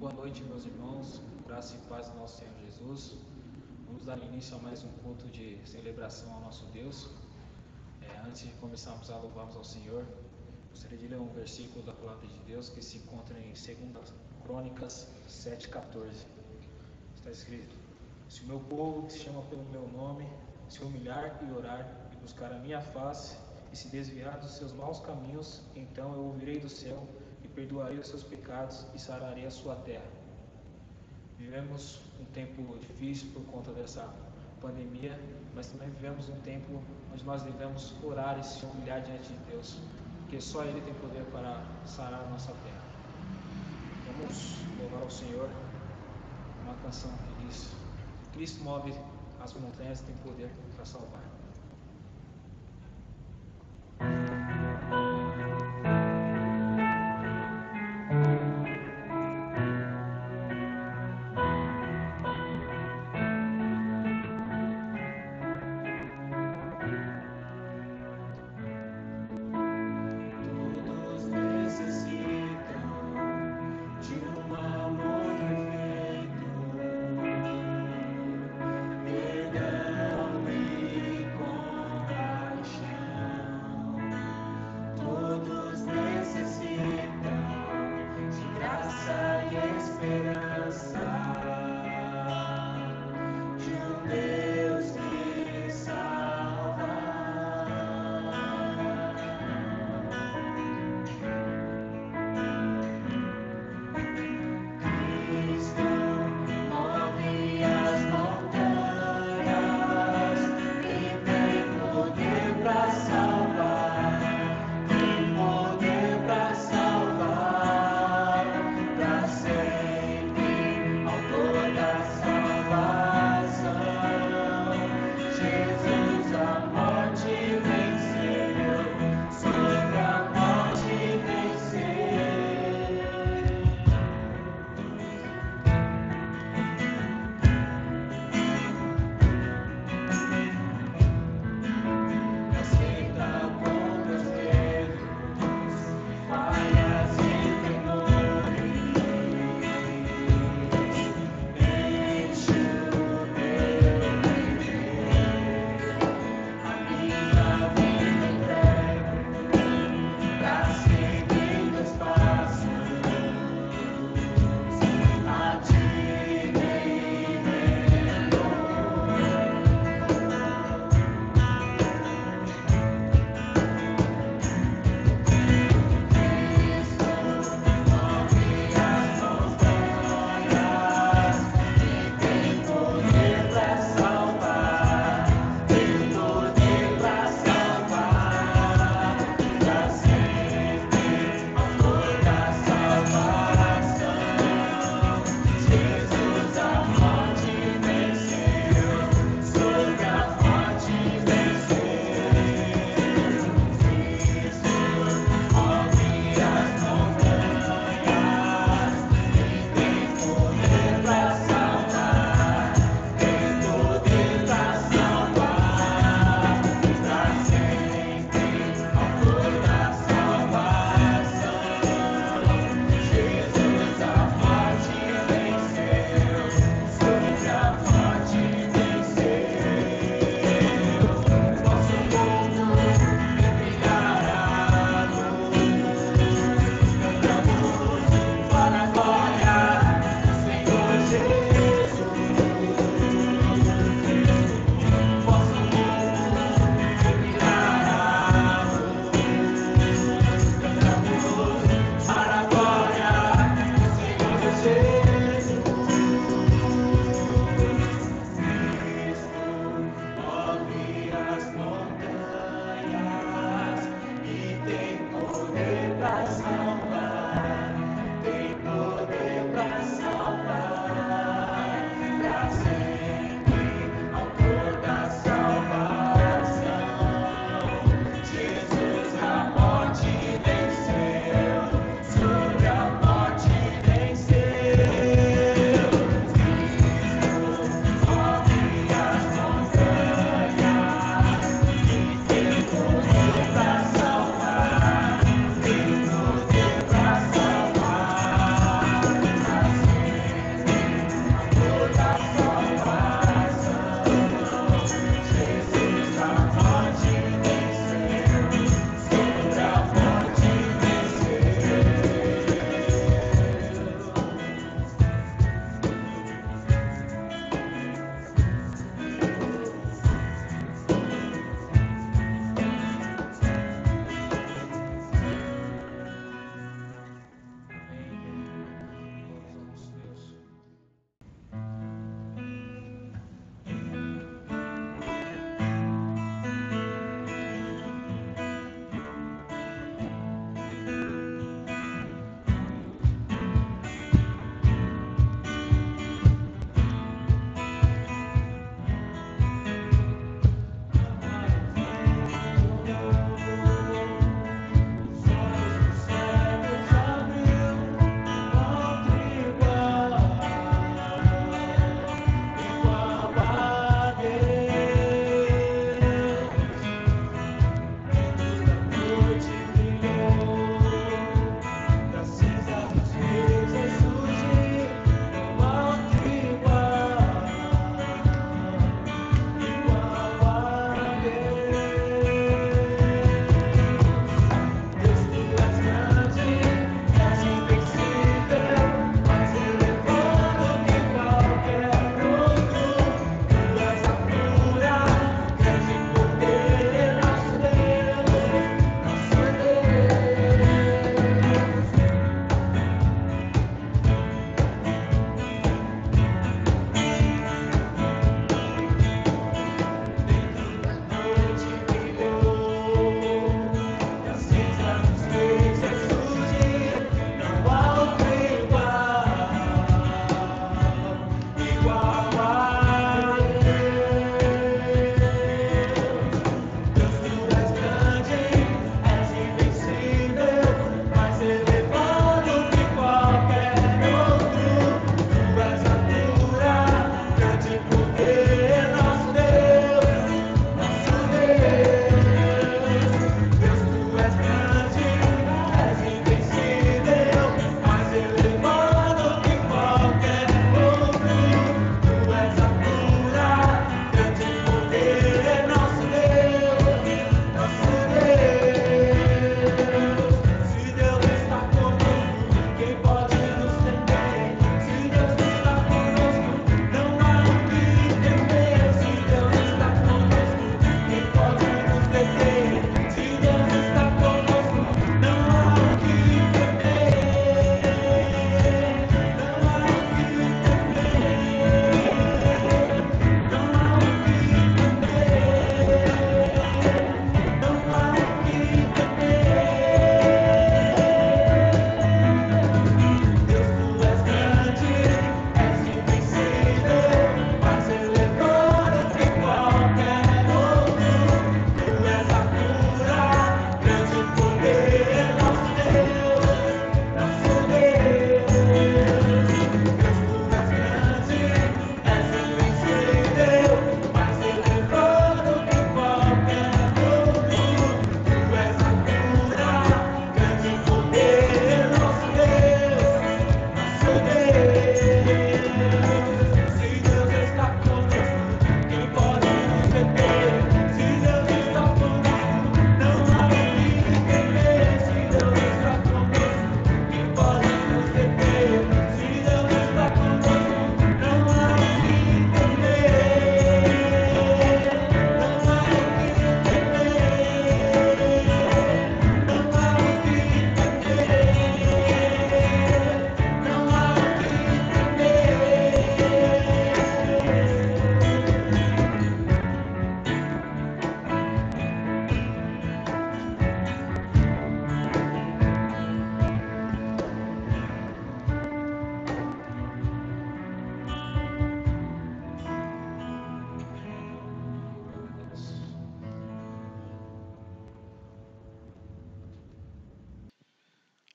Boa noite, meus irmãos, graça e paz do nosso Senhor Jesus. Vamos dar início a mais um culto de celebração ao nosso Deus. Antes de começarmos a louvarmos ao Senhor, gostaria de ler um versículo da palavra de Deus que se encontra em 2 Crônicas 7,14. Está escrito: Se o meu povo, que se chama pelo meu nome, se humilhar e orar e buscar a minha face e se desviar dos seus maus caminhos, então eu ouvirei do céu e perdoarei os seus pecados e sararei a sua terra. Vivemos um tempo difícil por conta dessa pandemia, mas também vivemos um tempo onde nós devemos orar e se humilhar diante de Deus, porque só Ele tem poder para sarar a nossa terra. Vamos louvar ao Senhor, uma canção que diz: Cristo move as montanhas e tem poder para salvar. Perdão e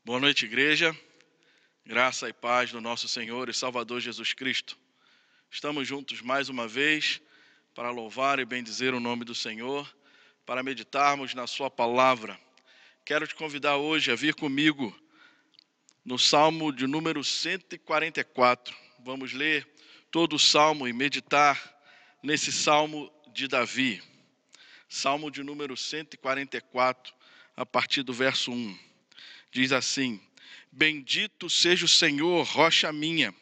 Boa noite, igreja. Graça e paz do nosso Senhor e Salvador Jesus Cristo. Estamos juntos mais uma vez para louvar e bendizer o nome do Senhor, para meditarmos na sua palavra. Quero te convidar hoje a vir comigo no Salmo de número 144. Vamos ler todo o Salmo e meditar nesse Salmo de Davi. Salmo de número 144, a partir do verso 1. Diz assim: Bendito seja o Senhor, rocha minha,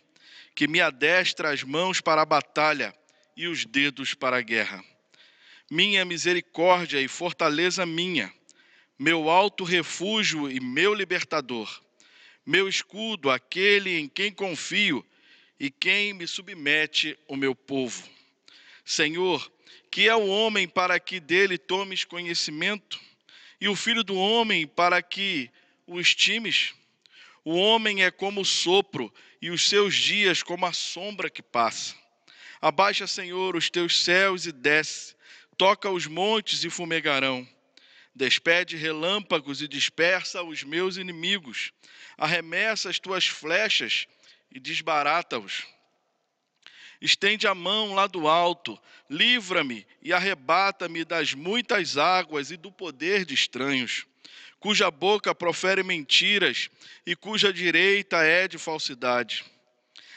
que me adestra as mãos para a batalha e os dedos para a guerra. Minha misericórdia e fortaleza minha, meu alto refúgio e meu libertador, meu escudo, aquele em quem confio e quem me submete o meu povo. Senhor, que é o homem para que dele tomes conhecimento, e o filho do homem para que o estimes? O homem é como o sopro, e os seus dias como a sombra que passa. Abaixa, Senhor, os teus céus e desce, toca os montes e fumegarão. Despede relâmpagos e dispersa os meus inimigos. Arremessa as tuas flechas e desbarata-os. Estende a mão lá do alto, livra-me e arrebata-me das muitas águas e do poder de estranhos, cuja boca profere mentiras e cuja direita é de falsidade.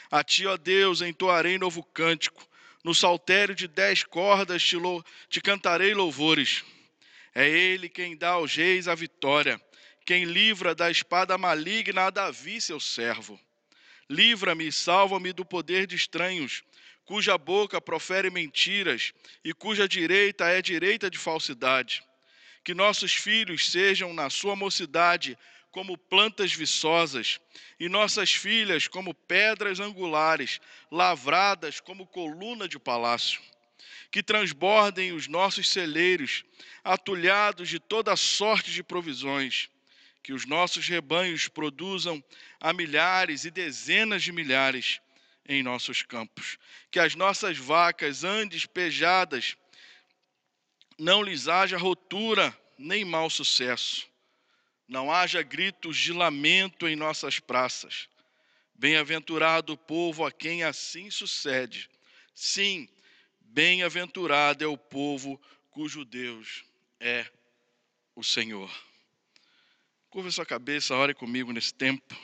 A ti, ó Deus, entoarei novo cântico, no saltério de 10 cordas te cantarei louvores. É ele quem dá aos reis a vitória, quem livra da espada maligna a Davi, seu servo. Livra-me e salva-me do poder de estranhos, cuja boca profere mentiras e cuja direita é direita de falsidade. Que nossos filhos sejam na sua mocidade como plantas viçosas, e nossas filhas como pedras angulares, lavradas como coluna de palácio. Que transbordem os nossos celeiros, atulhados de toda sorte de provisões. Que os nossos rebanhos produzam a milhares e dezenas de milhares em nossos campos. Que as nossas vacas andem pejadas, não lhes haja rotura nem mau sucesso. Não haja gritos de lamento em nossas praças. Bem-aventurado o povo a quem assim sucede. Sim, bem-aventurado é o povo cujo Deus é o Senhor. Curva sua cabeça, ore comigo nesse tempo.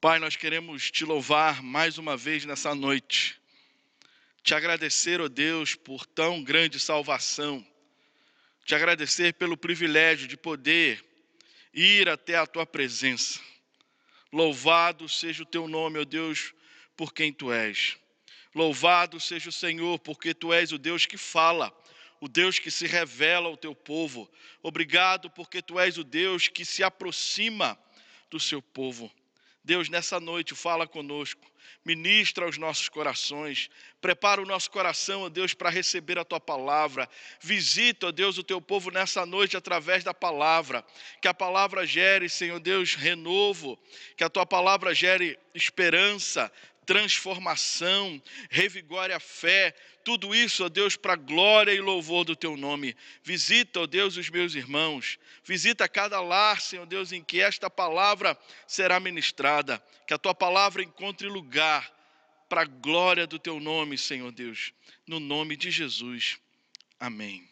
Pai, nós queremos te louvar mais uma vez nessa noite. Te agradecer, ó Deus, por tão grande salvação. Te agradecer pelo privilégio de poder ir até a tua presença. Louvado seja o teu nome, ó Deus, por quem tu és. Louvado seja o Senhor, porque tu és o Deus que fala, o Deus que se revela ao teu povo. Obrigado, porque tu és o Deus que se aproxima do seu povo. Deus, nessa noite, fala conosco, ministra aos nossos corações, prepara o nosso coração, ó Deus, para receber a tua palavra. Visita, ó Deus, o teu povo nessa noite através da palavra. Que a palavra gere, Senhor Deus, renovo, que a tua palavra gere esperança, transformação, revigore a fé. Tudo isso, ó Deus, para a glória e louvor do teu nome. Visita, ó Deus, os meus irmãos. Visita cada lar, Senhor Deus, em que esta palavra será ministrada. Que a tua palavra encontre lugar para a glória do teu nome, Senhor Deus. No nome de Jesus. Amém.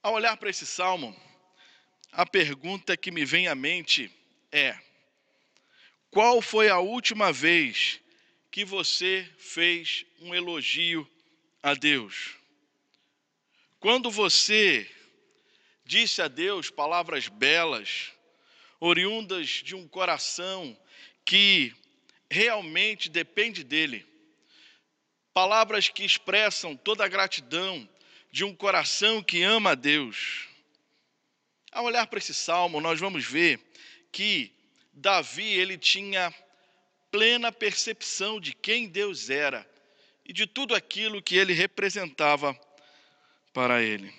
Ao olhar para esse salmo, a pergunta que me vem à mente é: qual foi a última vez que você fez um elogio a Deus? Quando você disse a Deus palavras belas, oriundas de um coração que realmente depende dele, palavras que expressam toda a gratidão de um coração que ama a Deus. Ao olhar para esse salmo, nós vamos ver que Davi, ele tinha plena percepção de quem Deus era e de tudo aquilo que ele representava para ele.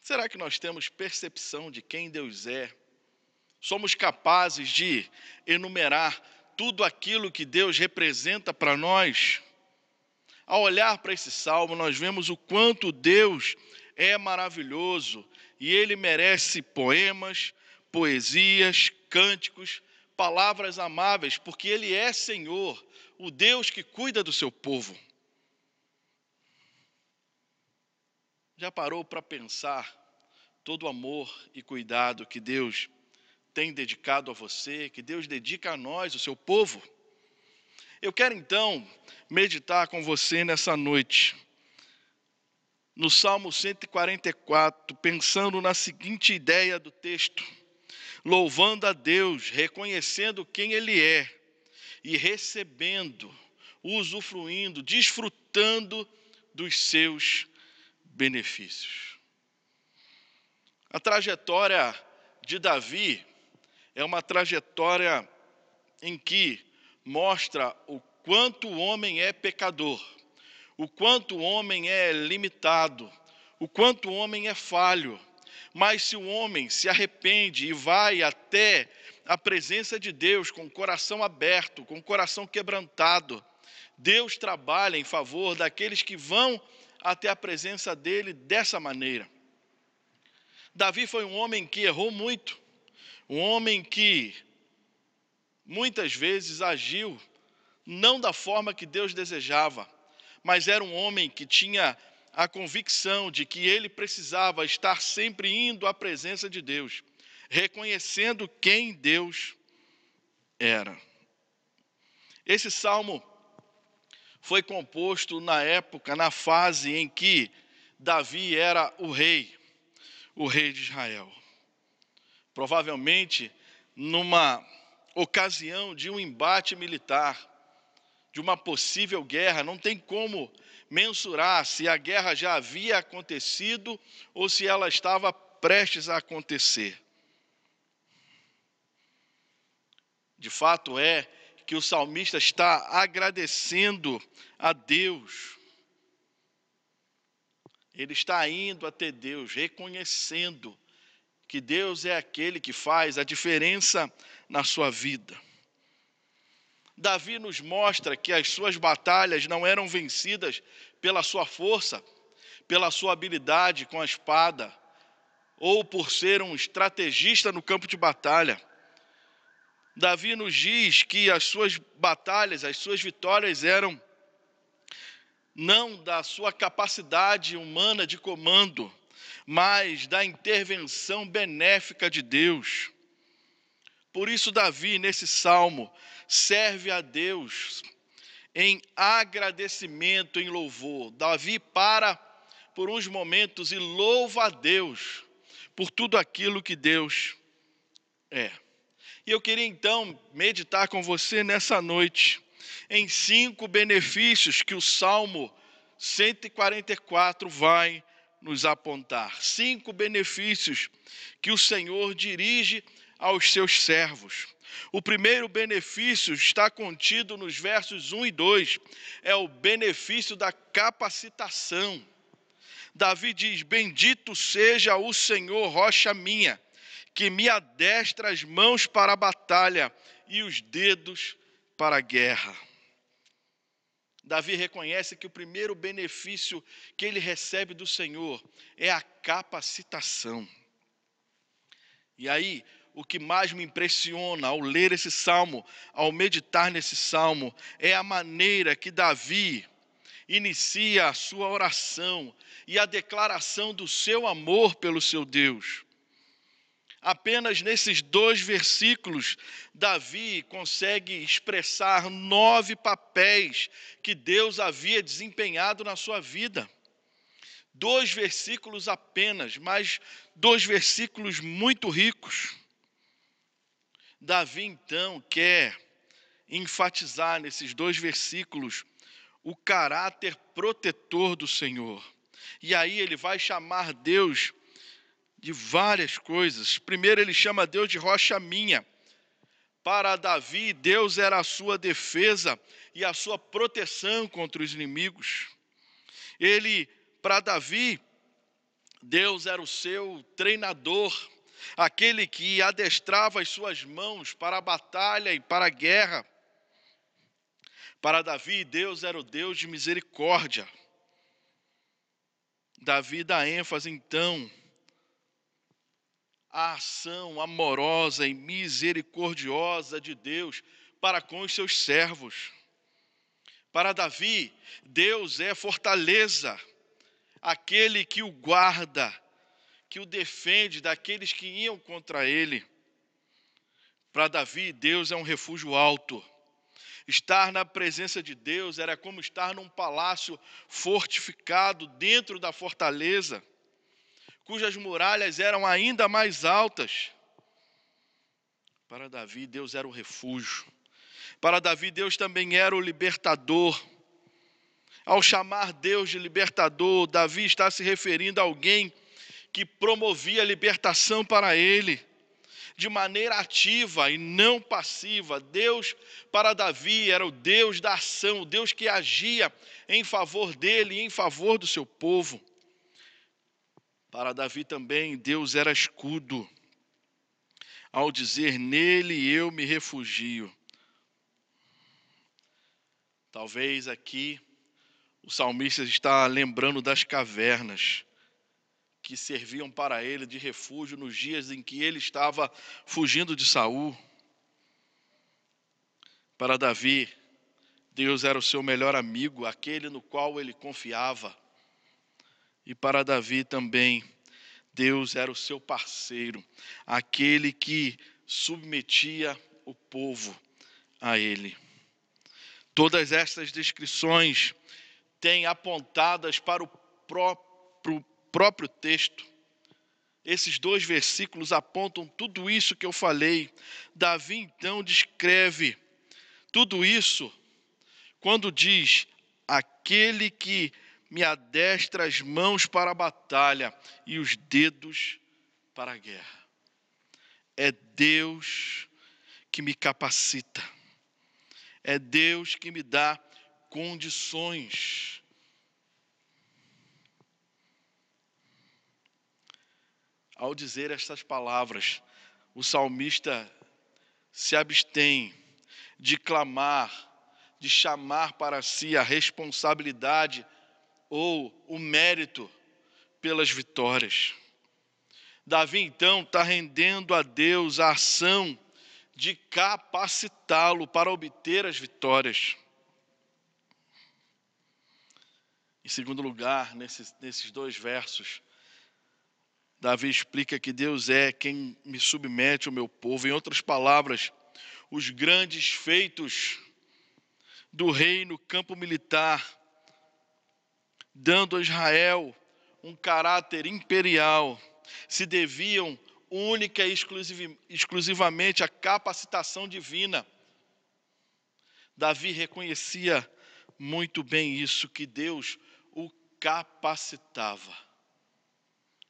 Será que nós temos percepção de quem Deus é? Somos capazes de enumerar tudo aquilo que Deus representa para nós? Ao olhar para esse salmo, nós vemos o quanto Deus é maravilhoso e ele merece poemas, poesias, cânticos, palavras amáveis, porque ele é Senhor, o Deus que cuida do seu povo. Já parou para pensar todo o amor e cuidado que Deus tem dedicado a você, que Deus dedica a nós, o seu povo? Eu quero então meditar com você nessa noite, no Salmo 144, pensando na seguinte ideia do texto: louvando a Deus, reconhecendo quem Ele é e recebendo, usufruindo, desfrutando dos seus benefícios. A trajetória de Davi é uma trajetória em que mostra o quanto o homem é pecador, o quanto o homem é limitado, o quanto o homem é falho. Mas se o homem se arrepende e vai até a presença de Deus com o coração aberto, com o coração quebrantado, Deus trabalha em favor daqueles que vão até a presença dele dessa maneira. Davi foi um homem que errou muito, um homem que muitas vezes agiu não da forma que Deus desejava, mas era um homem que tinha a convicção de que ele precisava estar sempre indo à presença de Deus, reconhecendo quem Deus era. Esse salmo foi composto na época, na fase em que Davi era o rei de Israel. Provavelmente numa ocasião de um embate militar, de uma possível guerra. Não tem como mensurar se a guerra já havia acontecido ou se ela estava prestes a acontecer. De fato é que o salmista está agradecendo a Deus. Ele está indo até Deus, reconhecendo que Deus é aquele que faz a diferença na sua vida. Davi nos mostra que as suas batalhas não eram vencidas pela sua força, pela sua habilidade com a espada, ou por ser um estrategista no campo de batalha. Davi nos diz que as suas batalhas, as suas vitórias eram não da sua capacidade humana de comando, mas da intervenção benéfica de Deus. Por isso Davi, nesse salmo, serve a Deus em agradecimento, em louvor. Davi para por uns momentos e louva a Deus por tudo aquilo que Deus é. E eu queria então meditar com você nessa noite em 5 benefícios que o Salmo 144 vai nos apontar. 5 benefícios que o Senhor dirige aos seus servos. O primeiro benefício está contido nos versos 1 e 2, é o benefício da capacitação. Davi diz: bendito seja o Senhor, rocha minha, que me adestra as mãos para a batalha e os dedos para a guerra. Davi reconhece que o primeiro benefício que ele recebe do Senhor é a capacitação. E aí, o que mais me impressiona ao ler esse salmo, ao meditar nesse salmo, é a maneira que Davi inicia a sua oração e a declaração do seu amor pelo seu Deus. Apenas nesses 2 versículos, Davi consegue expressar 9 papéis que Deus havia desempenhado na sua vida. 2 versículos apenas, mas 2 versículos muito ricos. Davi, então, quer enfatizar nesses 2 versículos o caráter protetor do Senhor. E aí ele vai chamar Deus de várias coisas. Primeiro ele chama Deus de rocha minha. Para Davi, Deus era a sua defesa e a sua proteção contra os inimigos. Para Davi, Deus era o seu treinador, aquele que adestrava as suas mãos para a batalha e para a guerra. Para Davi, Deus era o Deus de misericórdia. Davi dá ênfase, então, à ação amorosa e misericordiosa de Deus para com os seus servos. Para Davi, Deus é fortaleza, aquele que o guarda, que o defende daqueles que iam contra ele. Para Davi, Deus é um refúgio alto. Estar na presença de Deus era como estar num palácio fortificado dentro da fortaleza, cujas muralhas eram ainda mais altas. Para Davi, Deus era o refúgio. Para Davi, Deus também era o libertador. Ao chamar Deus de libertador, Davi está se referindo a alguém que promovia a libertação para ele, de maneira ativa e não passiva. Deus, para Davi, era o Deus da ação, o Deus que agia em favor dele e em favor do seu povo. Para Davi também, Deus era escudo, ao dizer, nele eu me refugio. Talvez aqui o salmista está lembrando das cavernas que serviam para ele de refúgio nos dias em que ele estava fugindo de Saul. Para Davi, Deus era o seu melhor amigo, aquele no qual ele confiava. E para Davi também, Deus era o seu parceiro, aquele que submetia o povo a ele. Todas estas descrições têm apontadas para o próprio texto. Esses 2 versículos apontam tudo isso que eu falei. Davi então descreve tudo isso quando diz: aquele que me adestra as mãos para a batalha e os dedos para a guerra. É Deus que me capacita. É Deus que me dá condições. Ao dizer estas palavras, o salmista se abstém de clamar, de chamar para si a responsabilidade ou o mérito pelas vitórias. Davi, então, está rendendo a Deus a ação de capacitá-lo para obter as vitórias. Em segundo lugar, nesses 2 versos, Davi explica que Deus é quem me submete ao meu povo. Em outras palavras, os grandes feitos do rei no campo militar, dando a Israel um caráter imperial, se deviam única e exclusivamente à capacitação divina. Davi reconhecia muito bem isso, que Deus o capacitava.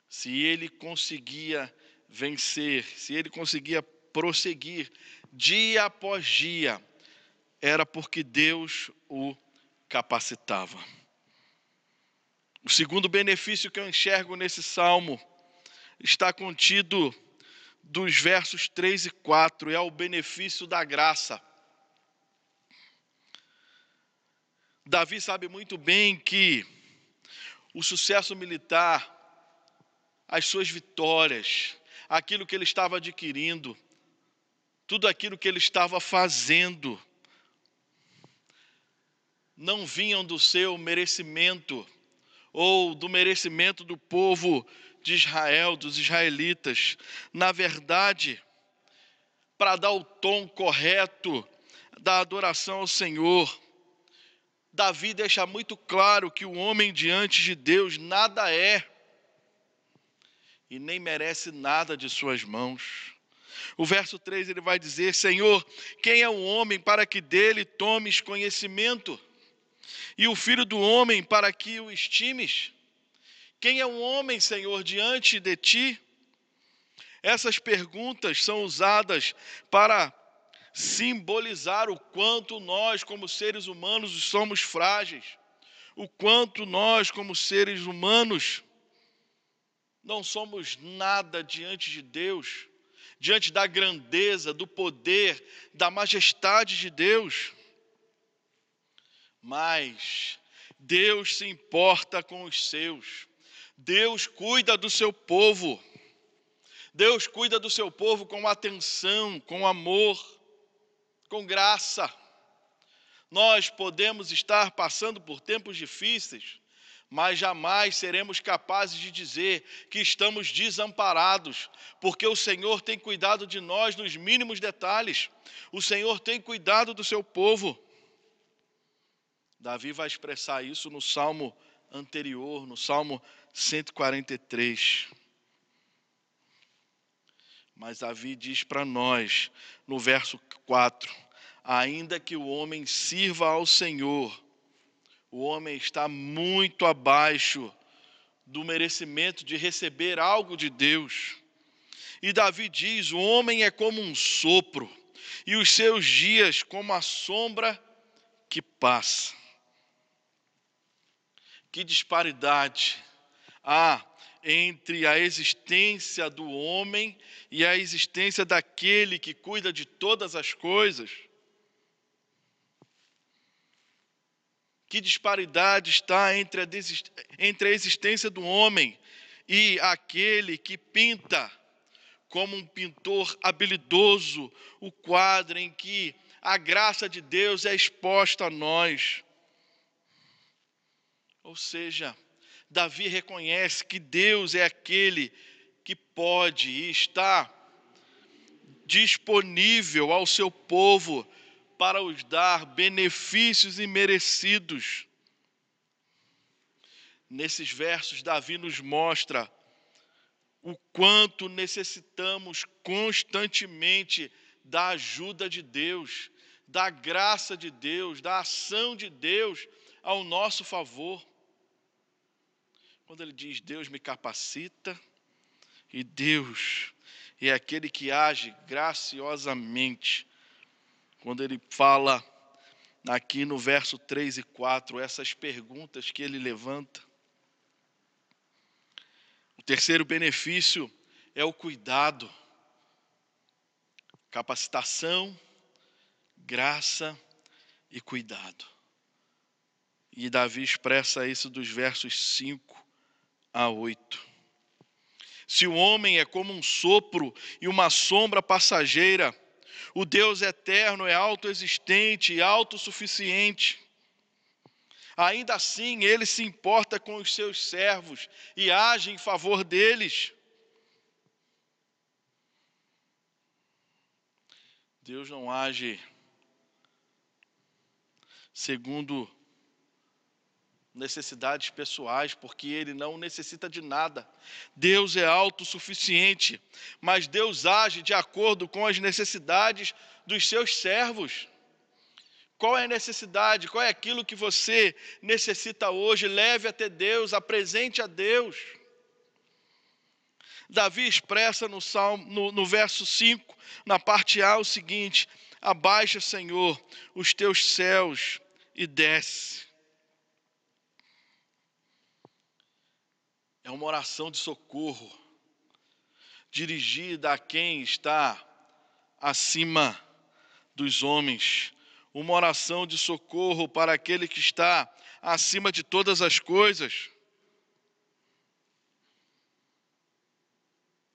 Se ele conseguia vencer, se ele conseguia prosseguir dia após dia, era porque Deus o capacitava. O segundo benefício que eu enxergo nesse salmo está contido dos versos 3 e 4, é o benefício da graça. Davi sabe muito bem que o sucesso militar, as suas vitórias, aquilo que ele estava adquirindo, tudo aquilo que ele estava fazendo, não vinham do seu merecimento ou do merecimento do povo de Israel, dos israelitas. Na verdade, para dar o tom correto da adoração ao Senhor, Davi deixa muito claro que o homem diante de Deus nada é e nem merece nada de suas mãos. O verso 3 ele vai dizer: Senhor, quem é o homem para que dele tomes conhecimento? E o filho do homem para que o estimes? Quem é o homem, Senhor, diante de ti? Essas perguntas são usadas para simbolizar o quanto nós, como seres humanos, somos frágeis, o quanto nós, como seres humanos, não somos nada diante de Deus, diante da grandeza, do poder, da majestade de Deus. Mas Deus se importa com os seus. Deus cuida do seu povo. Deus cuida do seu povo com atenção, com amor, com graça. Nós podemos estar passando por tempos difíceis, mas jamais seremos capazes de dizer que estamos desamparados, porque o Senhor tem cuidado de nós nos mínimos detalhes. O Senhor tem cuidado do seu povo. Davi vai expressar isso no salmo anterior, no salmo 143. Mas Davi diz para nós, no verso 4, ainda que o homem sirva ao Senhor, o homem está muito abaixo do merecimento de receber algo de Deus. E Davi diz, o homem é como um sopro, e os seus dias como a sombra que passa. Que disparidade há entre a existência do homem e a existência daquele que cuida de todas as coisas. Que disparidade está entre a existência do homem e aquele que pinta como um pintor habilidoso o quadro em que a graça de Deus é exposta a nós. Ou seja, Davi reconhece que Deus é aquele que pode e está disponível ao seu povo para os dar benefícios imerecidos. Nesses versos, Davi nos mostra o quanto necessitamos constantemente da ajuda de Deus, da graça de Deus, da ação de Deus ao nosso favor. Quando ele diz, Deus me capacita, e Deus é aquele que age graciosamente. Quando ele fala aqui no verso 3 e 4, essas perguntas que ele levanta. O terceiro benefício é o cuidado, capacitação, graça e cuidado. E Davi expressa isso dos versos 5 a 8. Se o homem é como um sopro e uma sombra passageira, o Deus eterno é autoexistente e autossuficiente. Ainda assim, ele se importa com os seus servos e age em favor deles. Deus não age segundo necessidades pessoais, porque ele não necessita de nada. Deus é autossuficiente, mas Deus age de acordo com as necessidades dos seus servos. Qual é a necessidade? Qual é aquilo que você necessita hoje? Leve até Deus, apresente a Deus. Davi expressa no verso 5, na parte A, o seguinte: abaixa, Senhor, os teus céus e desce. É uma oração de socorro, dirigida a quem está acima dos homens. Uma oração de socorro para aquele que está acima de todas as coisas.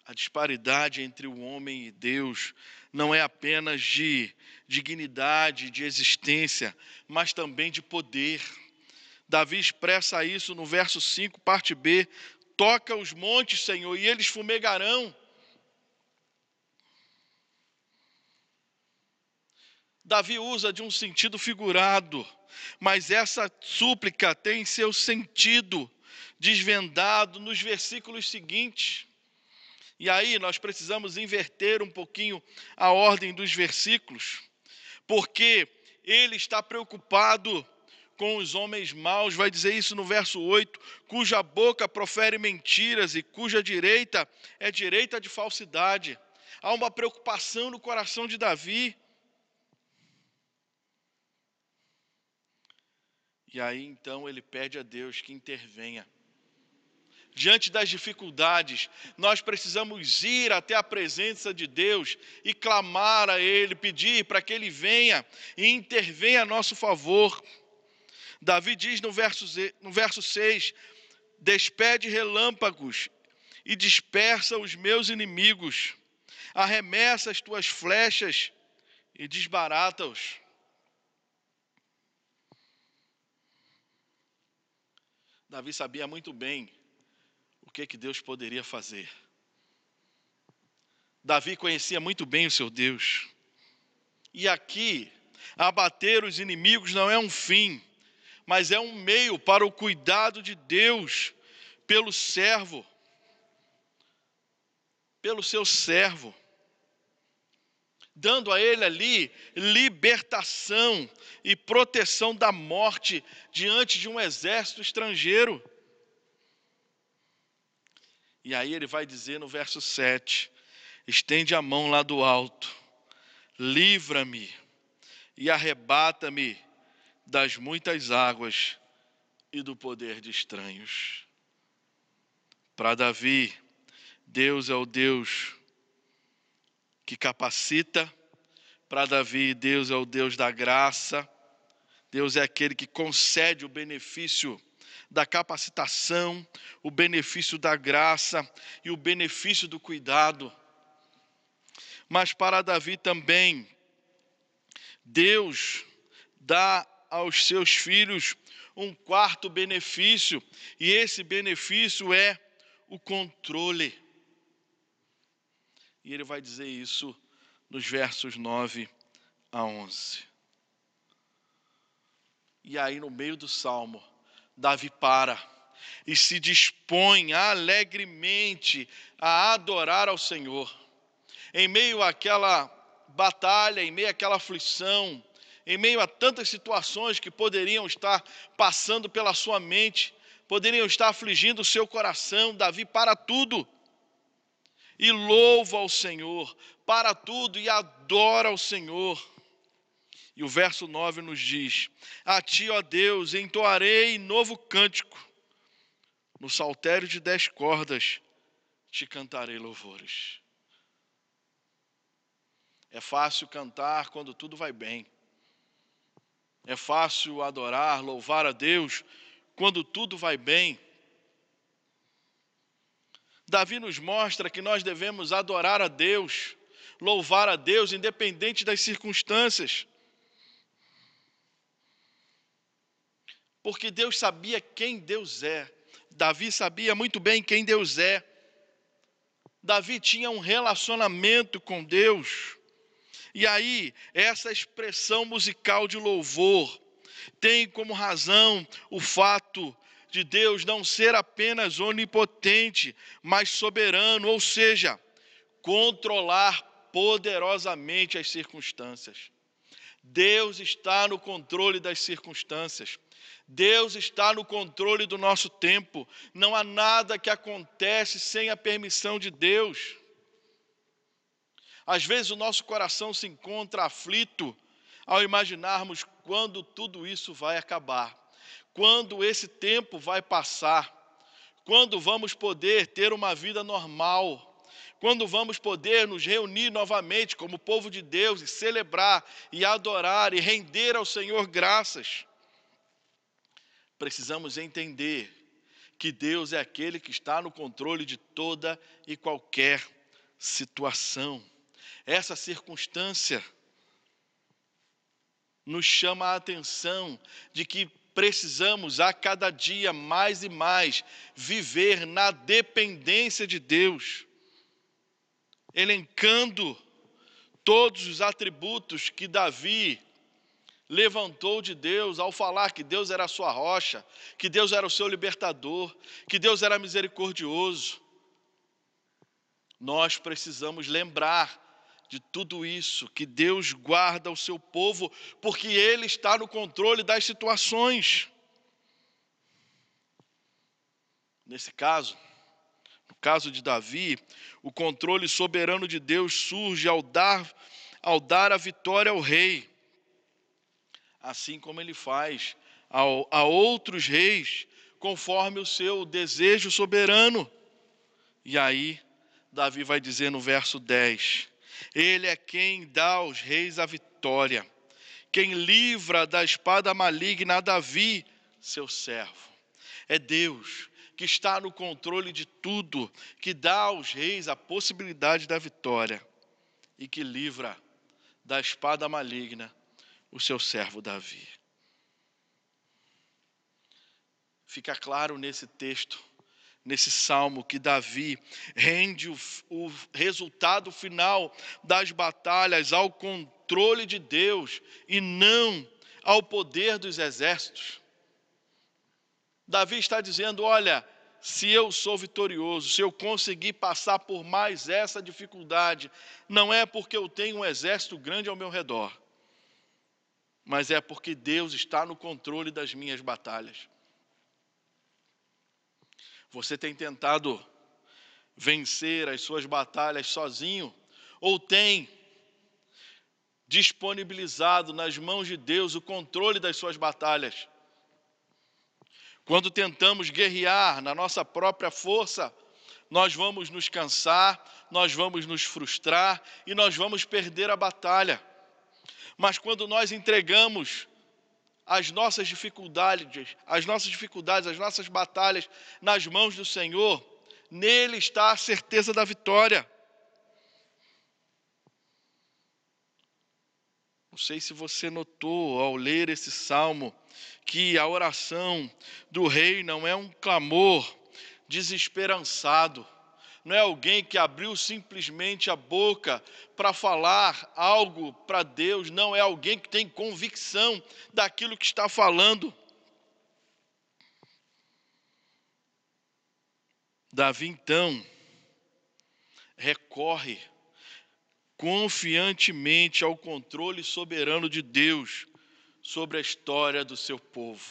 A disparidade entre o homem e Deus não é apenas de dignidade, de existência, mas também de poder. Davi expressa isso no verso 5, parte B. Toca os montes, Senhor, e eles fumegarão. Davi usa de um sentido figurado, mas essa súplica tem seu sentido desvendado nos versículos seguintes. E aí nós precisamos inverter um pouquinho a ordem dos versículos, porque ele está preocupado com os homens maus, vai dizer isso no verso 8, cuja boca profere mentiras e cuja direita é direita de falsidade. Há uma preocupação no coração de Davi. E aí então ele pede a Deus que intervenha. Diante das dificuldades, nós precisamos ir até a presença de Deus e clamar a Ele, pedir para que Ele venha e intervenha a nosso favor. Davi diz no verso 6, despede relâmpagos e dispersa os meus inimigos. Arremessa as tuas flechas e desbarata-os. Davi sabia muito bem o que Deus poderia fazer. Davi conhecia muito bem o seu Deus. E aqui, abater os inimigos não é um fim, mas é um meio para o cuidado de Deus pelo servo, pelo seu servo, dando a ele ali libertação e proteção da morte diante de um exército estrangeiro. E aí ele vai dizer no verso 7, estende a mão lá do alto, livra-me e arrebata-me das muitas águas e do poder de estranhos. Para Davi, Deus é o Deus que capacita. Para Davi, Deus é o Deus da graça. Deus é aquele que concede o benefício da capacitação, o benefício da graça e o benefício do cuidado. Mas para Davi também, Deus dá aos seus filhos um quarto benefício, e esse benefício é o controle. E ele vai dizer isso nos versos 9 a 11. E aí no meio do salmo, Davi para e se dispõe alegremente a adorar ao Senhor. Em meio àquela batalha, em meio àquela aflição, em meio a tantas situações que poderiam estar passando pela sua mente, poderiam estar afligindo o seu coração, Davi para tudo e louva ao Senhor, para tudo e adora ao Senhor. E o verso 9 nos diz: a ti, ó Deus, entoarei novo cântico, no saltério de 10 cordas te cantarei louvores. É fácil cantar quando tudo vai bem. É fácil adorar, louvar a Deus quando tudo vai bem. Davi nos mostra que nós devemos adorar a Deus, louvar a Deus, independente das circunstâncias. Porque Deus sabia quem Deus é. Davi sabia muito bem quem Deus é. Davi tinha um relacionamento com Deus. E aí, essa expressão musical de louvor tem como razão o fato de Deus não ser apenas onipotente, mas soberano, ou seja, controlar poderosamente as circunstâncias. Deus está no controle das circunstâncias. Deus está no controle do nosso tempo. Não há nada que acontece sem a permissão de Deus. Às vezes o nosso coração se encontra aflito ao imaginarmos quando tudo isso vai acabar, quando esse tempo vai passar, quando vamos poder ter uma vida normal, quando vamos poder nos reunir novamente como povo de Deus e celebrar e adorar e render ao Senhor graças. Precisamos entender que Deus é aquele que está no controle de toda e qualquer situação. Essa circunstância nos chama a atenção de que precisamos a cada dia mais e mais viver na dependência de Deus, elencando todos os atributos que Davi levantou de Deus ao falar que Deus era a sua rocha, que Deus era o seu libertador, que Deus era misericordioso. Nós precisamos lembrar de tudo isso, que Deus guarda o seu povo, porque Ele está no controle das situações. Nesse caso, no caso de Davi, o controle soberano de Deus surge ao dar a vitória ao rei, assim como Ele faz a outros reis, conforme o seu desejo soberano. E aí, Davi vai dizer no verso 10, Ele é quem dá aos reis a vitória, quem livra da espada maligna a Davi, seu servo. É Deus que está no controle de tudo, que dá aos reis a possibilidade da vitória e que livra da espada maligna o seu servo Davi. Fica claro nesse texto, nesse salmo, que Davi rende o resultado final das batalhas ao controle de Deus e não ao poder dos exércitos. Davi está dizendo: olha, se eu sou vitorioso, se eu conseguir passar por mais essa dificuldade, não é porque eu tenho um exército grande ao meu redor, mas é porque Deus está no controle das minhas batalhas. Você tem tentado vencer as suas batalhas sozinho? Ou tem disponibilizado nas mãos de Deus o controle das suas batalhas? Quando tentamos guerrear na nossa própria força, nós vamos nos cansar, nós vamos nos frustrar e nós vamos perder a batalha. Mas quando nós entregamos as nossas dificuldades, as nossas batalhas nas mãos do Senhor, nele está a certeza da vitória. Não sei se você notou ao ler esse salmo que a oração do rei não é um clamor desesperançado, não é alguém que abriu simplesmente a boca para falar algo para Deus, não, é alguém que tem convicção daquilo que está falando. Davi, então, recorre confiantemente ao controle soberano de Deus sobre a história do seu povo.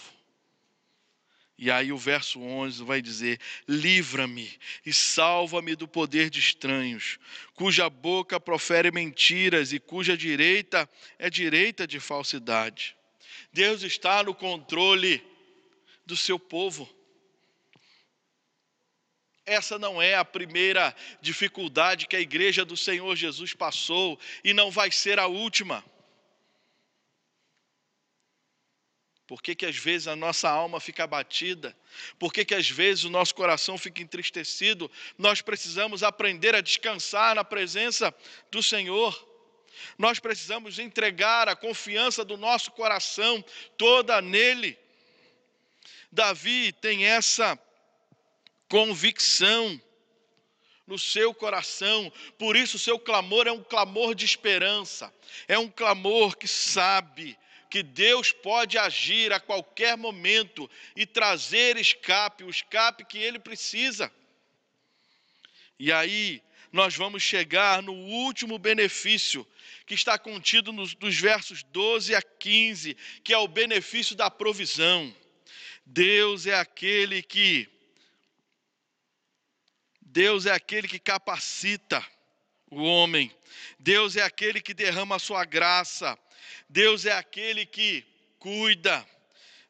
E aí o verso 11 vai dizer: livra-me e salva-me do poder de estranhos, cuja boca profere mentiras e cuja direita é direita de falsidade. Deus está no controle do seu povo. Essa não é a primeira dificuldade que a igreja do Senhor Jesus passou e não vai ser a última. Por que às vezes a nossa alma fica abatida? Por que às vezes o nosso coração fica entristecido? Nós precisamos aprender a descansar na presença do Senhor. Nós precisamos entregar a confiança do nosso coração toda nele. Davi tem essa convicção no seu coração, por isso o seu clamor é um clamor de esperança, é um clamor que sabe que Deus pode agir a qualquer momento e trazer escape, o escape que ele precisa. E aí nós vamos chegar no último benefício, que está contido nos versos 12 a 15, que é o benefício da provisão. Deus é aquele que capacita o homem. Deus é aquele que derrama a sua graça. Deus é aquele que cuida.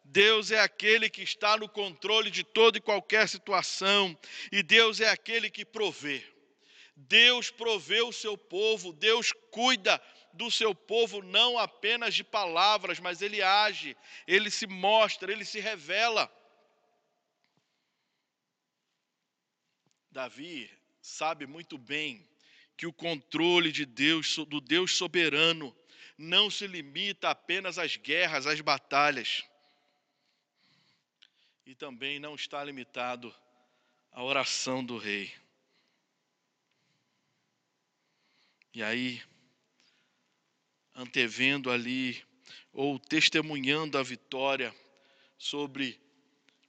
Deus é aquele que está no controle de toda e qualquer situação. E Deus é aquele que provê. Deus provê o seu povo. Deus cuida do seu povo, não apenas de palavras, mas Ele age, Ele se mostra, Ele se revela. Davi sabe muito bem que o controle de Deus, do Deus soberano, não se limita apenas às guerras, às batalhas. E também não está limitado à oração do rei. E aí, antevendo ali, ou testemunhando a vitória sobre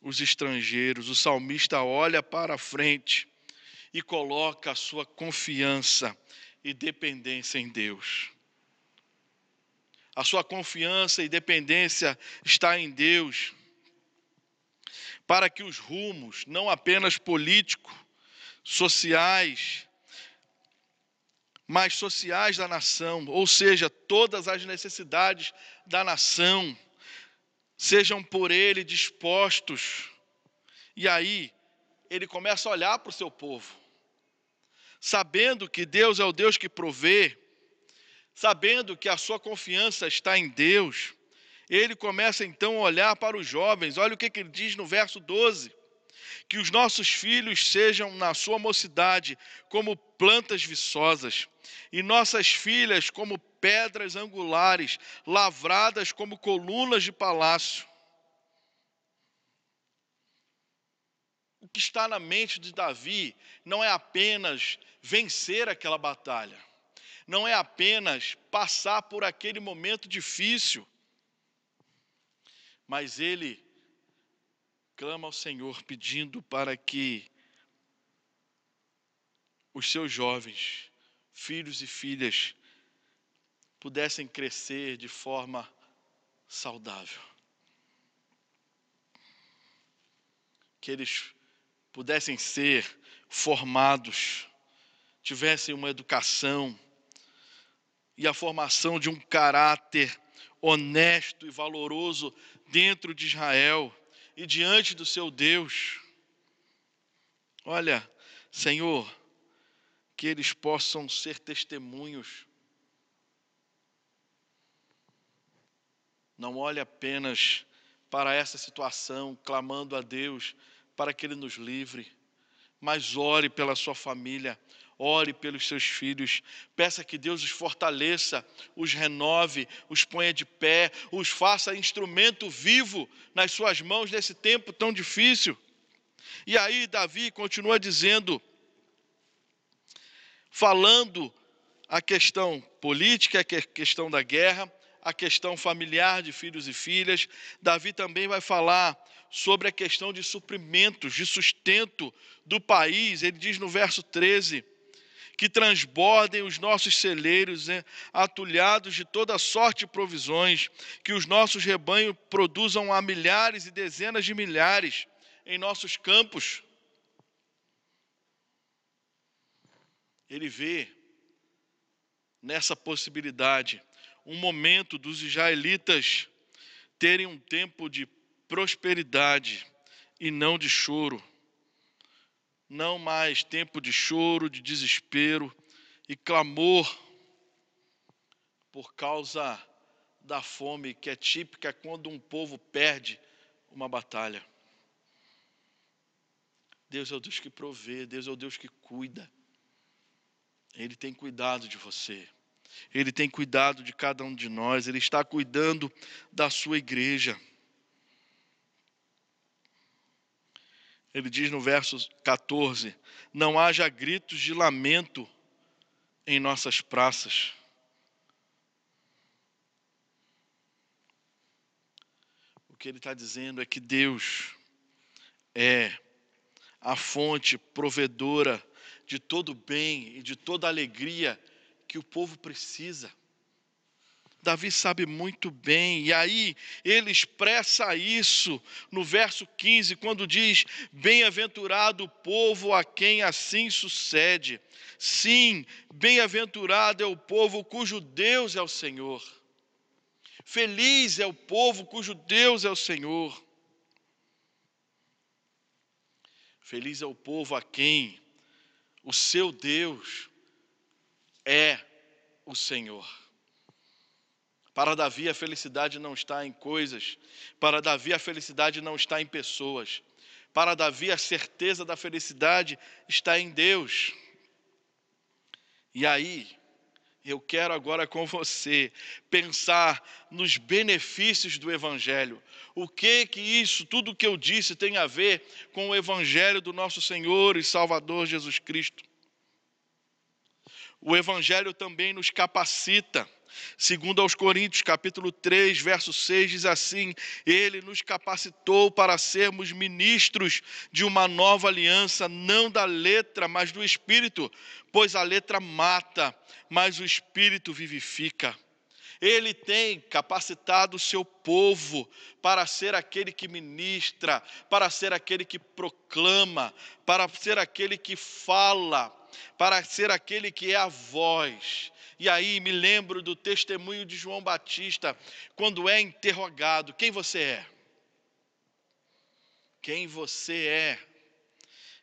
os estrangeiros, o salmista olha para a frente e coloca a sua confiança e dependência em Deus. A sua confiança e dependência está em Deus, para que os rumos, não apenas políticos, sociais, mas sociais da nação, ou seja, todas as necessidades da nação, sejam por ele dispostos. E aí, ele começa a olhar para o seu povo, sabendo que Deus é o Deus que provê, sabendo que a sua confiança está em Deus, ele começa então a olhar para os jovens. Olha o que ele diz no verso 12: Que os nossos filhos sejam, na sua mocidade, como plantas viçosas, e nossas filhas como pedras angulares, lavradas como colunas de palácio. O que está na mente de Davi não é apenas vencer aquela batalha, não é apenas passar por aquele momento difícil, mas ele clama ao Senhor pedindo para que os seus jovens, filhos e filhas, pudessem crescer de forma saudável. Que eles pudessem ser formados, tivessem uma educação e a formação de um caráter honesto e valoroso dentro de Israel e diante do seu Deus. Olha, Senhor, que eles possam ser testemunhos. Não olhe apenas para essa situação, clamando a Deus para que Ele nos livre, mas ore pela sua família, ore pelos seus filhos, peça que Deus os fortaleça, os renove, os ponha de pé, os faça instrumento vivo nas suas mãos nesse tempo tão difícil. E aí Davi continua dizendo, falando a questão política, a questão da guerra, a questão familiar de filhos e filhas. Davi também vai falar sobre a questão de suprimentos, de sustento do país. Ele diz no verso 13, que transbordem os nossos celeiros, atulhados de toda sorte de provisões, que os nossos rebanhos produzam a milhares e dezenas de milhares em nossos campos. Ele vê nessa possibilidade um momento dos israelitas terem um tempo de prosperidade e não de choro. Não mais tempo de choro, de desespero e clamor por causa da fome, que é típica quando um povo perde uma batalha. Deus é o Deus que provê, Deus é o Deus que cuida. Ele tem cuidado de você. Ele tem cuidado de cada um de nós. Ele está cuidando da sua igreja. Ele diz no verso 14, não haja gritos de lamento em nossas praças. O que ele está dizendo é que Deus é a fonte provedora de todo bem e de toda alegria que o povo precisa. Davi sabe muito bem, e aí ele expressa isso no verso 15, quando diz, bem-aventurado o povo a quem assim sucede. Sim, bem-aventurado é o povo cujo Deus é o Senhor. Feliz é o povo cujo Deus é o Senhor. Feliz é o povo a quem o seu Deus é o Senhor. Para Davi a felicidade não está em coisas, para Davi a felicidade não está em pessoas, para Davi a certeza da felicidade está em Deus. E aí, eu quero agora com você pensar nos benefícios do Evangelho. O que isso, tudo que eu disse tem a ver com o Evangelho do nosso Senhor e Salvador Jesus Cristo. O Evangelho também nos capacita. Segundo aos Coríntios, capítulo 3, verso 6, diz assim, ele nos capacitou para sermos ministros de uma nova aliança, não da letra, mas do Espírito, pois a letra mata, mas o Espírito vivifica. Ele tem capacitado o seu povo para ser aquele que ministra, para ser aquele que proclama, para ser aquele que fala, para ser aquele que é a voz. E aí me lembro do testemunho de João Batista, quando é interrogado, quem você é? Quem você é?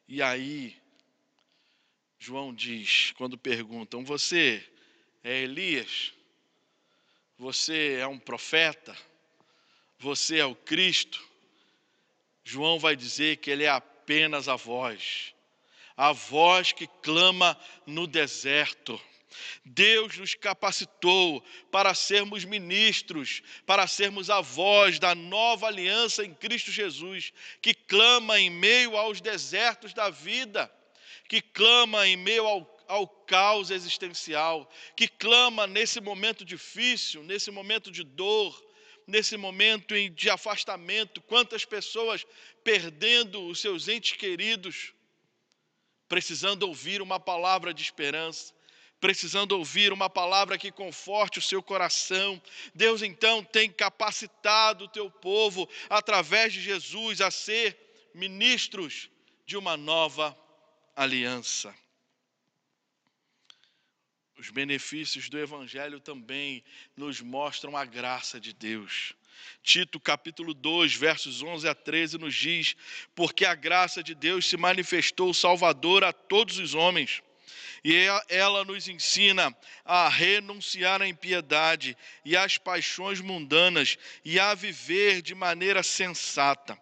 E aí, João diz, quando perguntam, você é Elias? Você é um profeta? Você é o Cristo? João vai dizer que ele é a apenas a voz que clama no deserto. Deus nos capacitou para sermos ministros, para sermos a voz da nova aliança em Cristo Jesus, que clama em meio aos desertos da vida, que clama em meio ao caos existencial, que clama nesse momento difícil, nesse momento de dor, nesse momento de afastamento. Quantas pessoas perdendo os seus entes queridos, precisando ouvir uma palavra de esperança, precisando ouvir uma palavra que conforte o seu coração. Deus então tem capacitado o teu povo, através de Jesus, a ser ministros de uma nova aliança. Os benefícios do Evangelho também nos mostram a graça de Deus. Tito capítulo 2, versos 11 a 13 nos diz: porque a graça de Deus se manifestou salvadora a todos os homens, e ela nos ensina a renunciar à impiedade e às paixões mundanas e a viver de maneira sensata,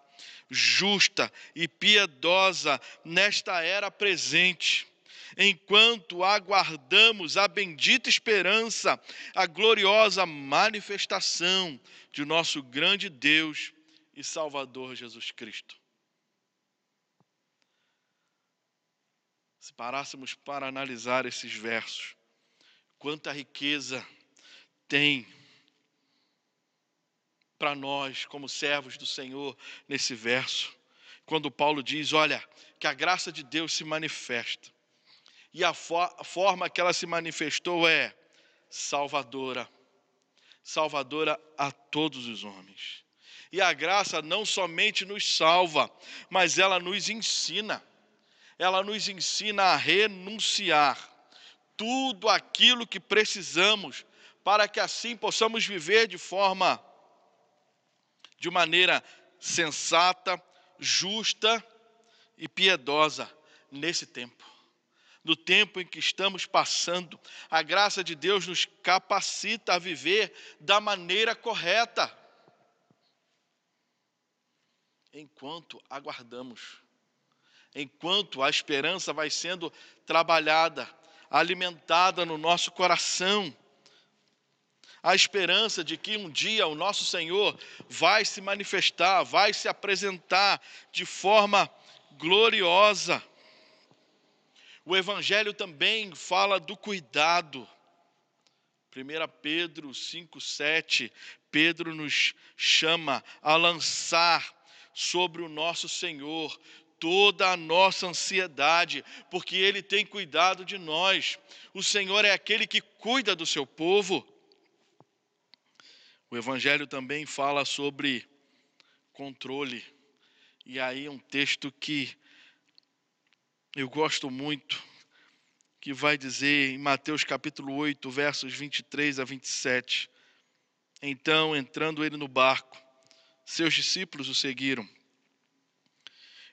justa e piedosa nesta era presente, enquanto aguardamos a bendita esperança, a gloriosa manifestação de nosso grande Deus e Salvador Jesus Cristo. Se parássemos para analisar esses versos, quanta riqueza tem para nós como servos do Senhor nesse verso, quando Paulo diz, olha, que a graça de Deus se manifesta, e a forma que ela se manifestou é salvadora a todos os homens. E a graça não somente nos salva, mas ela nos ensina a renunciar tudo aquilo que precisamos para que assim possamos viver de maneira sensata, justa e piedosa nesse tempo. No tempo em que estamos passando, a graça de Deus nos capacita a viver da maneira correta, enquanto aguardamos. Enquanto a esperança vai sendo trabalhada, alimentada no nosso coração, a esperança de que um dia o nosso Senhor vai se manifestar, vai se apresentar de forma gloriosa. O Evangelho também fala do cuidado. 1 Pedro 5,7, Pedro nos chama a lançar sobre o nosso Senhor toda a nossa ansiedade, porque Ele tem cuidado de nós. O Senhor é aquele que cuida do seu povo. O Evangelho também fala sobre controle. E aí um texto que eu gosto muito, que vai dizer em Mateus capítulo 8, versos 23 a 27. Então, entrando ele no barco, seus discípulos o seguiram.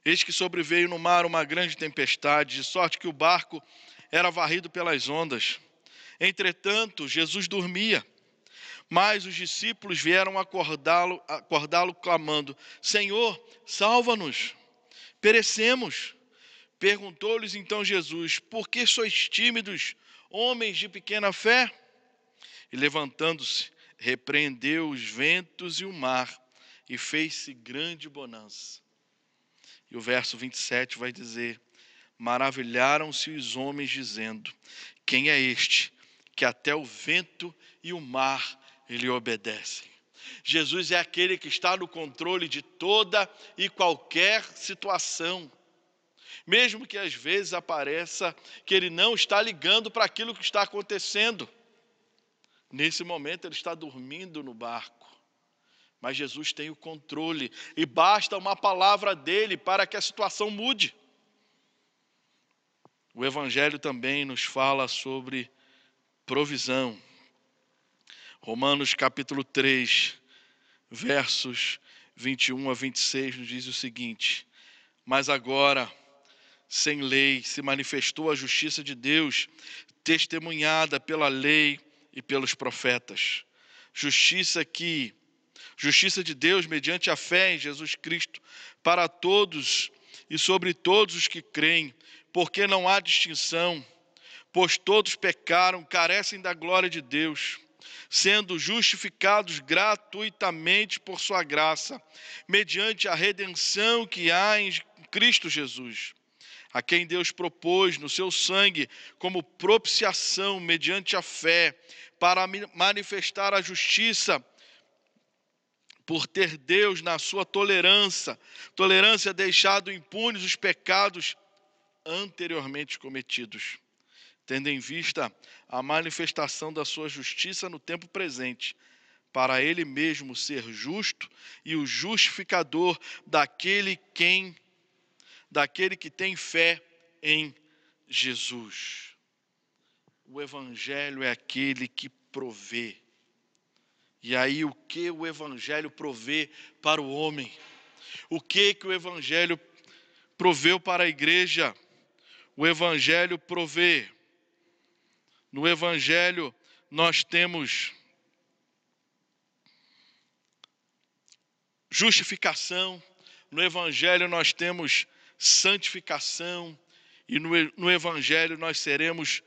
Eis que sobreveio no mar uma grande tempestade, de sorte que o barco era varrido pelas ondas. Entretanto, Jesus dormia. Mas os discípulos vieram acordá-lo clamando, Senhor, salva-nos, perecemos. Perguntou-lhes então Jesus, por que sois tímidos, homens de pequena fé? E levantando-se, repreendeu os ventos e o mar, e fez-se grande bonança. E o verso 27 vai dizer, maravilharam-se os homens dizendo, quem é este, que até o vento e o mar lhe obedecem? Jesus é aquele que está no controle de toda e qualquer situação. Mesmo que às vezes apareça que ele não está ligando para aquilo que está acontecendo. Nesse momento ele está dormindo no barco. Mas Jesus tem o controle e basta uma palavra dele para que a situação mude. O Evangelho também nos fala sobre provisão. Romanos capítulo 3, versos 21 a 26 nos diz o seguinte, mas agora, sem lei, se manifestou a justiça de Deus, testemunhada pela lei e pelos profetas. Justiça de Deus mediante a fé em Jesus Cristo, para todos e sobre todos os que creem, porque não há distinção, pois todos pecaram, carecem da glória de Deus, sendo justificados gratuitamente por sua graça, mediante a redenção que há em Cristo Jesus, a quem Deus propôs no seu sangue como propiciação mediante a fé, para manifestar a justiça, por ter Deus na sua tolerância deixado impunes os pecados anteriormente cometidos, tendo em vista a manifestação da sua justiça no tempo presente, para ele mesmo ser justo e o justificador daquele que tem fé em Jesus. O Evangelho é aquele que provê. E aí, o que o Evangelho provê para o homem? O que o Evangelho proveu para a igreja? O Evangelho provê. No Evangelho nós temos justificação, no Evangelho nós temos santificação, e no Evangelho nós seremos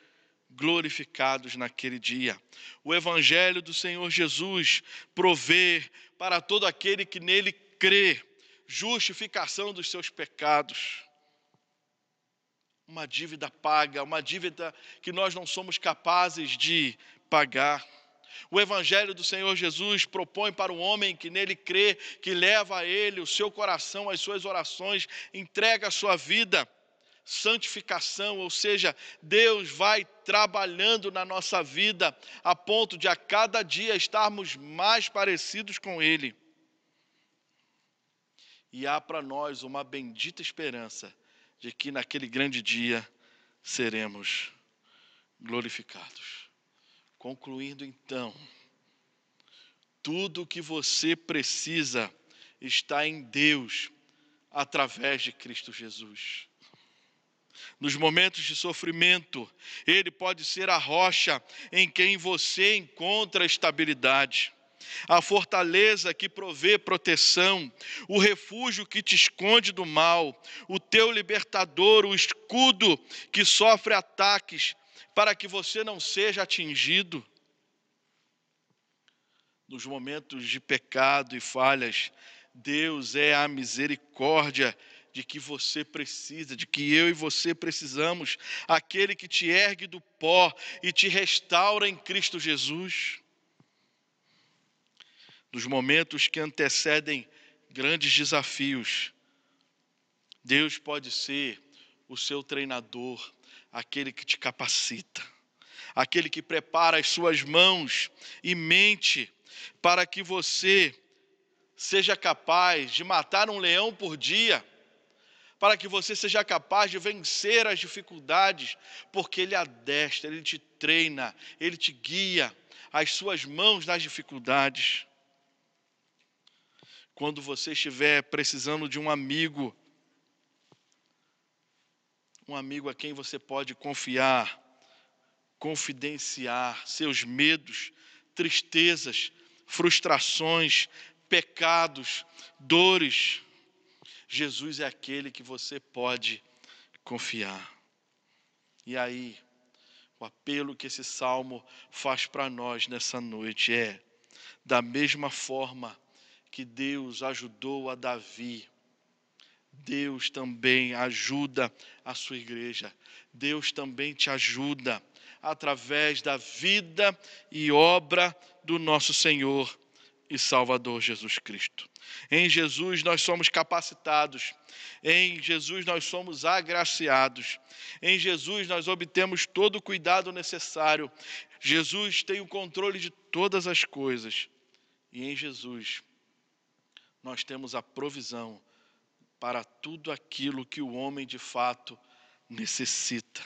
glorificados naquele dia. O Evangelho do Senhor Jesus provê para todo aquele que nele crê justificação dos seus pecados. Uma dívida paga, uma dívida que nós não somos capazes de pagar. O Evangelho do Senhor Jesus propõe para o homem que nele crê, que leva a ele o seu coração, as suas orações, entrega a sua vida, santificação, ou seja, Deus vai trabalhando na nossa vida a ponto de a cada dia estarmos mais parecidos com Ele. E há para nós uma bendita esperança de que naquele grande dia seremos glorificados. Concluindo então, tudo o que você precisa está em Deus através de Cristo Jesus. Nos momentos de sofrimento, Ele pode ser a rocha em quem você encontra estabilidade, a fortaleza que provê proteção, o refúgio que te esconde do mal, o teu libertador, o escudo que sofre ataques para que você não seja atingido. Nos momentos de pecado e falhas, Deus é a misericórdia de que você precisa, de que eu e você precisamos, aquele que te ergue do pó e te restaura em Cristo Jesus. Nos momentos que antecedem grandes desafios, Deus pode ser o seu treinador, aquele que te capacita, aquele que prepara as suas mãos e mente para que você seja capaz de matar um leão por dia, para que você seja capaz de vencer as dificuldades, porque Ele adestra, Ele te treina, Ele te guia, as suas mãos nas dificuldades. Quando você estiver precisando de um amigo a quem você pode confiar, confidenciar seus medos, tristezas, frustrações, pecados, dores, Jesus é aquele que você pode confiar. E aí, o apelo que esse salmo faz para nós nessa noite é: da mesma forma que Deus ajudou a Davi, Deus também ajuda a sua igreja. Deus também te ajuda através da vida e obra do nosso Senhor e Salvador Jesus Cristo. Em Jesus nós somos capacitados, em Jesus nós somos agraciados, em Jesus nós obtemos todo o cuidado necessário. Jesus tem o controle de todas as coisas e em Jesus nós temos a provisão para tudo aquilo que o homem de fato necessita.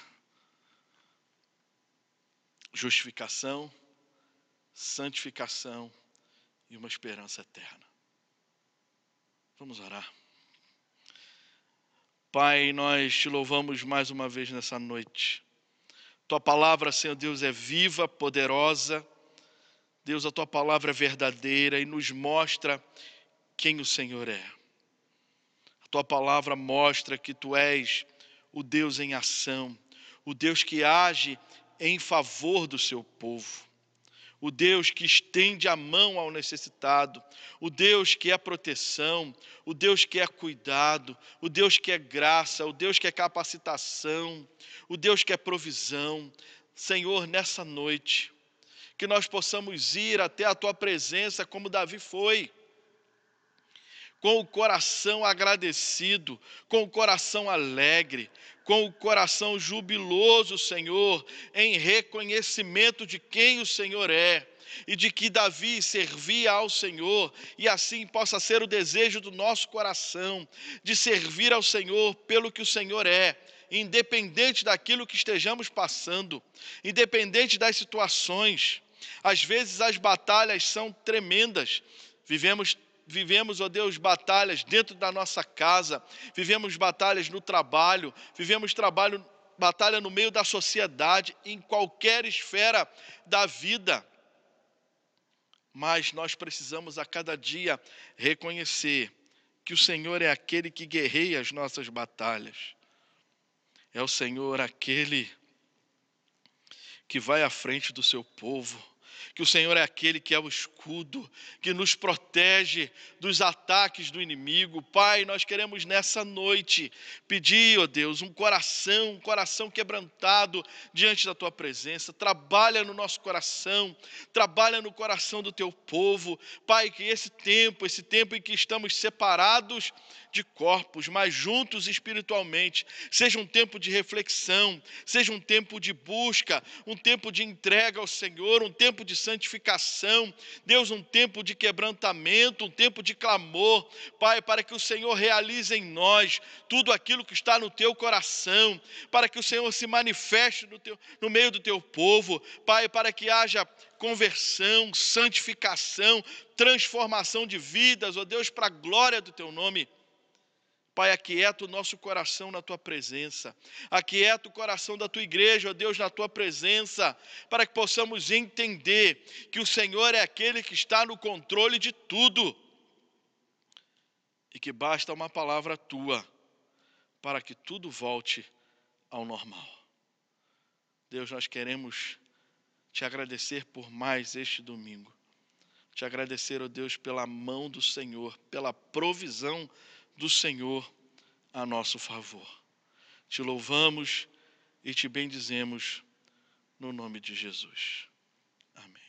Justificação, santificação e uma esperança eterna. Vamos orar. Pai, nós te louvamos mais uma vez nessa noite. Tua palavra, Senhor Deus, é viva, poderosa. Deus, a tua palavra é verdadeira e nos mostra quem o Senhor é. A Tua palavra mostra que Tu és o Deus em ação, o Deus que age em favor do seu povo, o Deus que estende a mão ao necessitado, o Deus que é proteção, o Deus que é cuidado, o Deus que é graça, o Deus que é capacitação, o Deus que é provisão. Senhor, nessa noite, que nós possamos ir até a Tua presença como Davi foi, com o coração agradecido, com o coração alegre, com o coração jubiloso, Senhor, em reconhecimento de quem o Senhor é e de que Davi servia ao Senhor, e assim possa ser o desejo do nosso coração, de servir ao Senhor pelo que o Senhor é, independente daquilo que estejamos passando, independente das situações. Às vezes as batalhas são tremendas, Vivemos, ó Deus, batalhas dentro da nossa casa, vivemos batalhas no trabalho, batalha no meio da sociedade, em qualquer esfera da vida. Mas nós precisamos a cada dia reconhecer que o Senhor é aquele que guerreia as nossas batalhas. É o Senhor aquele que vai à frente do seu povo, que o Senhor é aquele que é o escudo, que nos protege dos ataques do inimigo. Pai, nós queremos nessa noite pedir, ó Deus, um coração quebrantado diante da Tua presença. Trabalha no nosso coração, trabalha no coração do Teu povo. Pai, que esse tempo em que estamos separados de corpos, mas juntos espiritualmente, seja um tempo de reflexão, seja um tempo de busca, um tempo de entrega ao Senhor, um tempo de santificação, Deus, um tempo de quebrantamento, um tempo de clamor, Pai, para que o Senhor realize em nós tudo aquilo que está no Teu coração, para que o Senhor se manifeste no meio do Teu povo, Pai, para que haja conversão, santificação, transformação de vidas, ó Deus, para a glória do Teu nome. Pai, aquieta o nosso coração na Tua presença, aquieta o coração da Tua igreja, ó Deus, na Tua presença, para que possamos entender que o Senhor é aquele que está no controle de tudo e que basta uma palavra Tua para que tudo volte ao normal. Deus, nós queremos Te agradecer por mais este domingo, Te agradecer, ó Deus, pela mão do Senhor, pela provisão do Senhor a nosso favor. Te louvamos e Te bendizemos no nome de Jesus. Amém.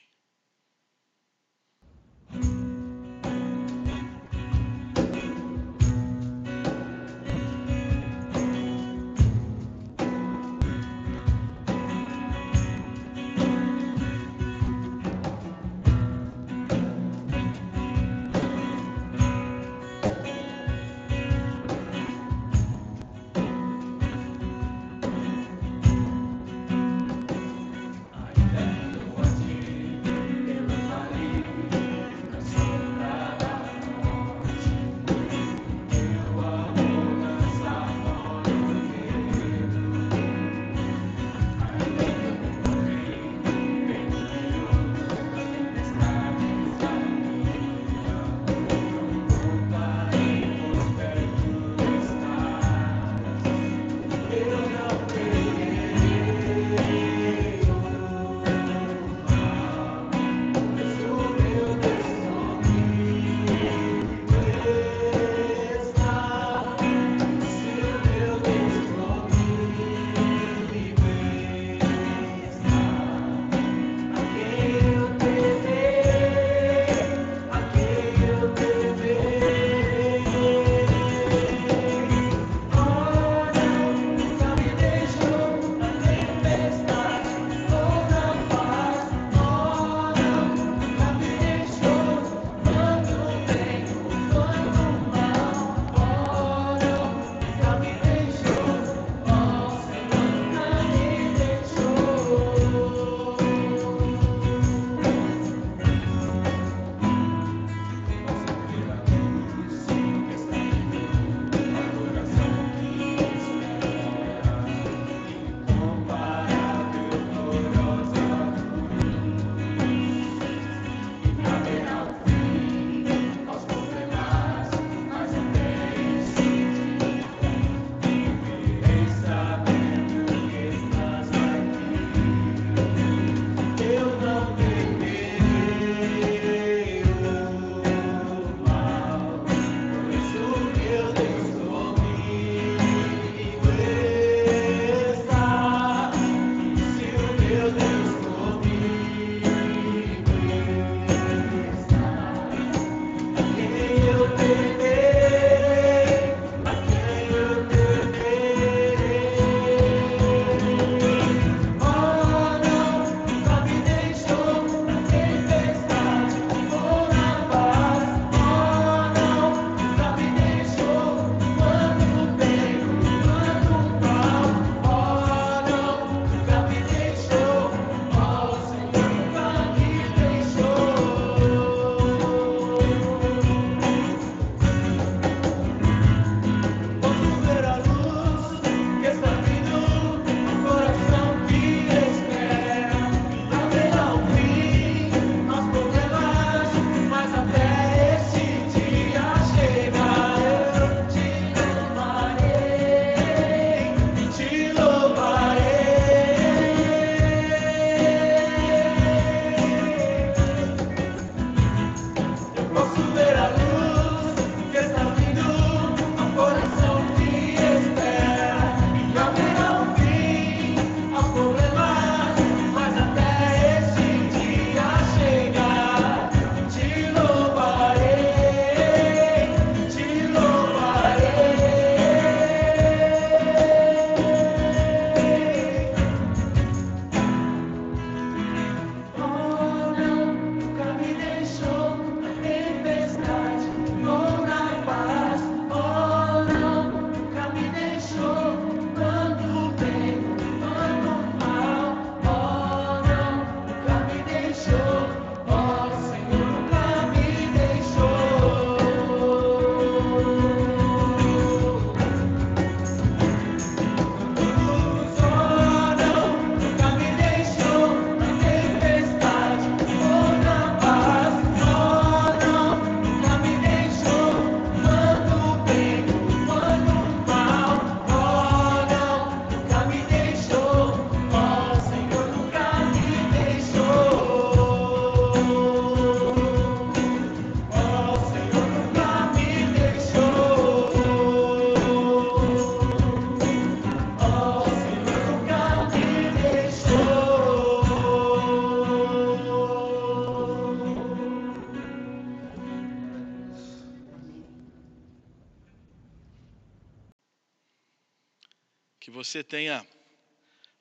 você tenha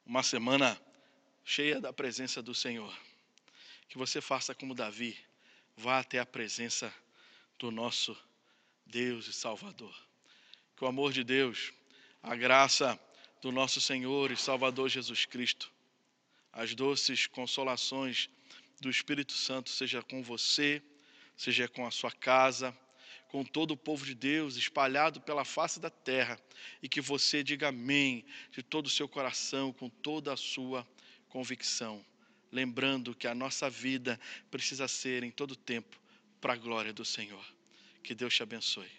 uma semana cheia da presença do Senhor. Que você faça como Davi, vá até a presença do nosso Deus e Salvador. Que o amor de Deus, a graça do nosso Senhor e Salvador Jesus Cristo, as doces consolações do Espírito Santo seja com você, seja com a sua casa, com todo o povo de Deus espalhado pela face da terra, e que você diga amém de todo o seu coração, com toda a sua convicção, lembrando que a nossa vida precisa ser em todo tempo para a glória do Senhor. Que Deus te abençoe.